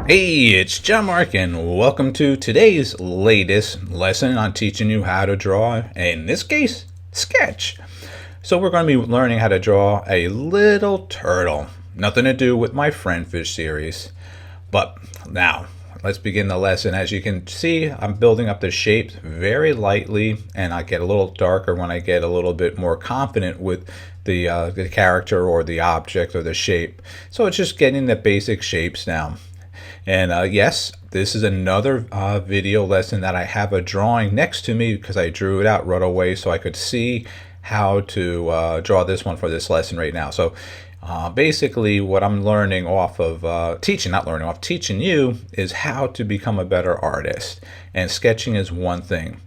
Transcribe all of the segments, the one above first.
Hey, it's John-Marc and welcome to today's latest lesson on teaching you how to draw, in this case, sketch. So we're going to be learning how to draw a little turtle. Nothing to do with my friend fish series. But now, let's begin the lesson. As you can see, I'm building up the shapes very lightly, and I get a little darker when I get a little bit more confident with the character or the object or the shape. So it's just getting the basic shapes now. And yes, this is another video lesson that I have a drawing next to me because I drew it out right away so I could see how to draw this one for this lesson right now. So basically what I'm learning off of teaching you is how to become a better artist. And sketching is one thing.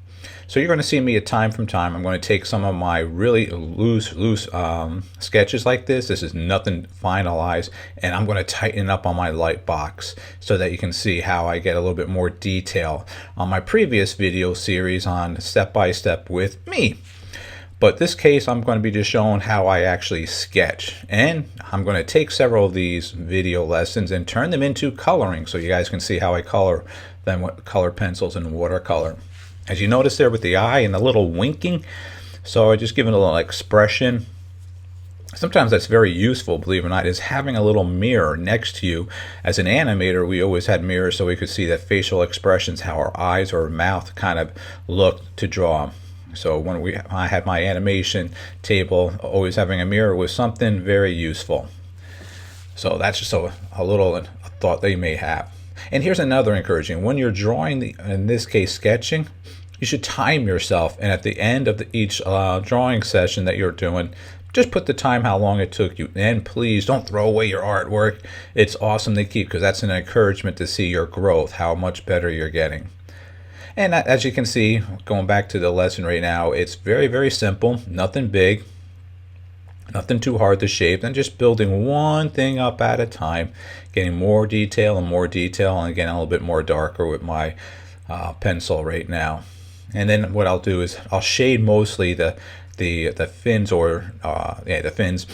So you're going to see me at time from time. I'm going to take some of my really loose sketches like this. This is nothing finalized, and I'm going to tighten up on my light box so that you can see how I get a little bit more detail on my previous video series on step by step with me. But this case, I'm going to be just showing how I actually sketch. And I'm going to take several of these video lessons and turn them into coloring so you guys can see how I color them with color pencils and watercolor. As you notice there with the eye and the little winking, so I just give it a little expression. Sometimes that's very useful, believe it or not, is having a little mirror next to you. As an animator, we always had mirrors so we could see the facial expressions, how our eyes or mouth kind of look to draw. So when I had my animation table, always having a mirror was something very useful. So that's just a little thought that you may have. And here's another encouraging. When you're drawing, in this case sketching, you should time yourself. And at the end of each drawing session that you're doing, just put the time how long it took you. And please don't throw away your artwork. It's awesome to keep because that's an encouragement to see your growth, how much better you're getting. And as you can see, going back to the lesson right now, it's very, very simple. Nothing big. Nothing too hard to shape, and just building one thing up at a time, getting more detail and getting a little bit more darker with my pencil right now. And then what I'll do is I'll shade mostly the fins the fins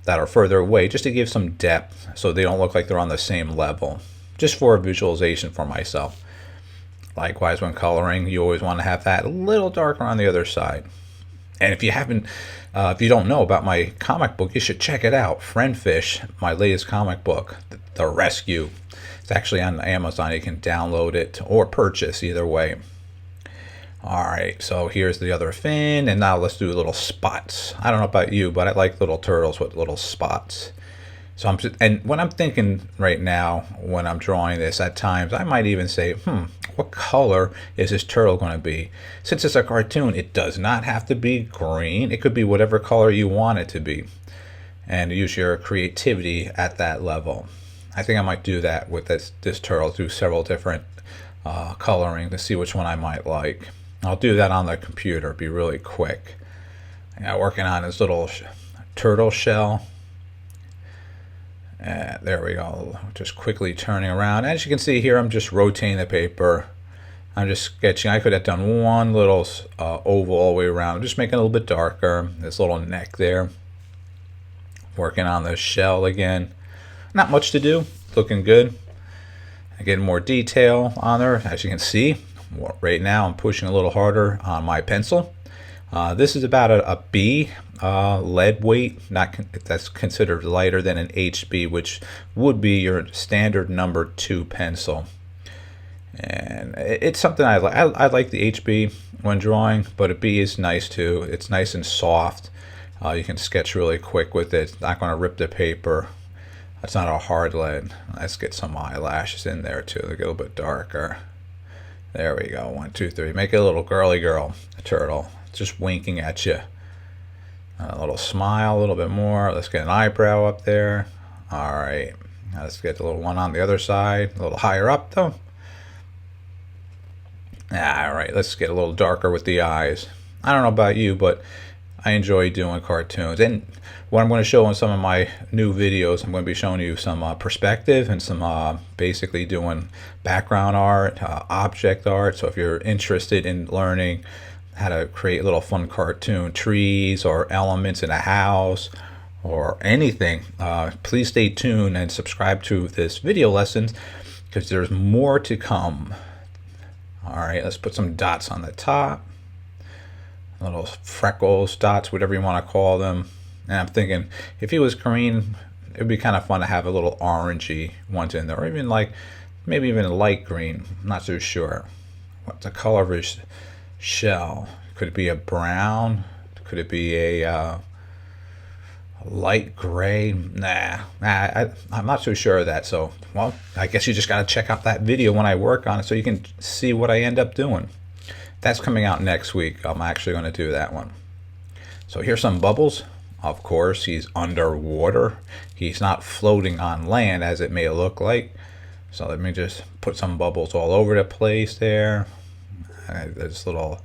that are further away, just to give some depth so they don't look like they're on the same level, just for a visualization for myself. Likewise, when coloring, you always want to have that a little darker on the other side. And if you don't know about my comic book, you should check it out. Friend Fish, my latest comic book, The Rescue. It's actually on Amazon. You can download it or purchase, either way. All right, so here's the other fin, and now let's do little spots. I don't know about you, but I like little turtles with little spots. So and when I'm thinking right now, when I'm drawing this, at times I might even say, what color is this turtle going to be? Since it's a cartoon, it does not have to be green. It could be whatever color you want it to be. And use your creativity at that level. I think I might do that with this turtle, do several different coloring to see which one I might like. I'll do that on the computer, be really quick. I'm working on this little turtle shell. There we go, just quickly turning around. As you can see here, I'm just rotating the paper. I'm just sketching. I could have done one little oval all the way around. I'm just making it a little bit darker. This little neck there. Working on the shell again. Not much to do, looking good. Getting more detail on there. As you can see, right now I'm pushing a little harder on my pencil. This is about a B lead weight. That's considered lighter than an HB, which would be your standard number 2 pencil. And it's something I like. I like the HB when drawing, but a B is nice too. It's nice and soft. You can sketch really quick with it. It's not going to rip the paper. It's not a hard lead. Let's get some eyelashes in there too. They get a little bit darker. There we go. 1, 2, 3. Make it a little girly girl, a turtle. Just winking at you. A little smile, a little bit more. Let's get an eyebrow up there. All right. Now let's get the little one on the other side. A little higher up though. All right. Let's get a little darker with the eyes. I don't know about you, but I enjoy doing cartoons. And what I'm going to show in some of my new videos, I'm going to be showing you some perspective and some basically doing background art, object art. So if you're interested in learning how to create little fun cartoon trees or elements in a house or anything, please stay tuned and subscribe to this video lessons because there's more to come. All right, let's put some dots on the top. Little freckles, dots, whatever you want to call them. And I'm thinking if he was green, it would be kind of fun to have a little orangey ones in there, or even like maybe even a light green. I'm not so sure. What's the color of his shell? Could it be a brown? Could it be a light gray? I'm not so sure of that. So, well, I guess you just got to check out that video when I work on it so you can see what I end up doing. That's coming out next week. I'm actually going to do that one. So here's some bubbles. Of course, he's underwater. He's not floating on land as it may look like. So let me just put some bubbles all over the place there. This little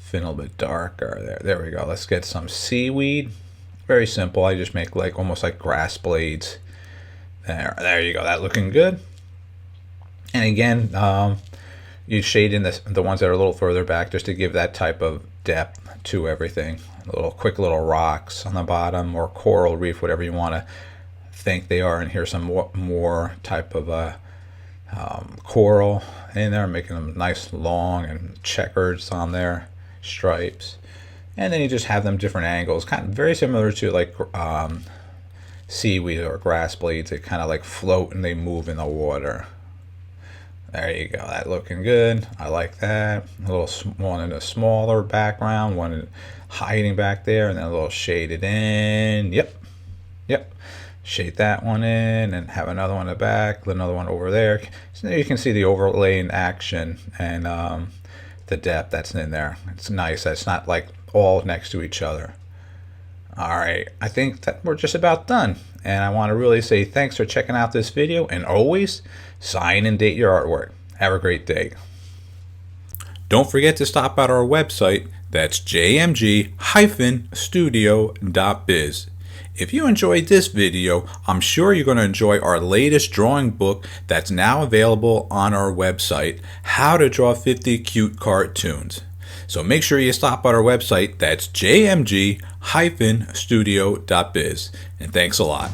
fin a little bit darker there. There we go. Let's get some seaweed. Very simple. I just make like almost like grass blades. There you go. That looking good. And again, you shade in the ones that are a little further back just to give that type of depth to everything. Quick little rocks on the bottom, or coral reef, whatever you want to think they are. And here's some more type of coral in there, making them nice long and checkers on there, stripes. And then you just have them different angles, kind of very similar to like seaweed or grass blades. They kind of like float and they move in the water. There you go. That looking good. I like that. A little one in a smaller background, one hiding back there, and then a little shaded in. Yep. Shade that one in, and have another one in the back, another one over there. So there you can see the overlay in action and the depth that's in there. It's nice. It's not like all next to each other. All right. I think that we're just about done. And I want to really say thanks for checking out this video, and always sign and date your artwork. Have a great day. Don't forget to stop at our website. That's jmg-studio.biz. If you enjoyed this video, I'm sure you're going to enjoy our latest drawing book that's now available on our website, How to Draw 50 Cute Cartoons. So make sure you stop at our website. That's jmg-studio.biz. And thanks a lot.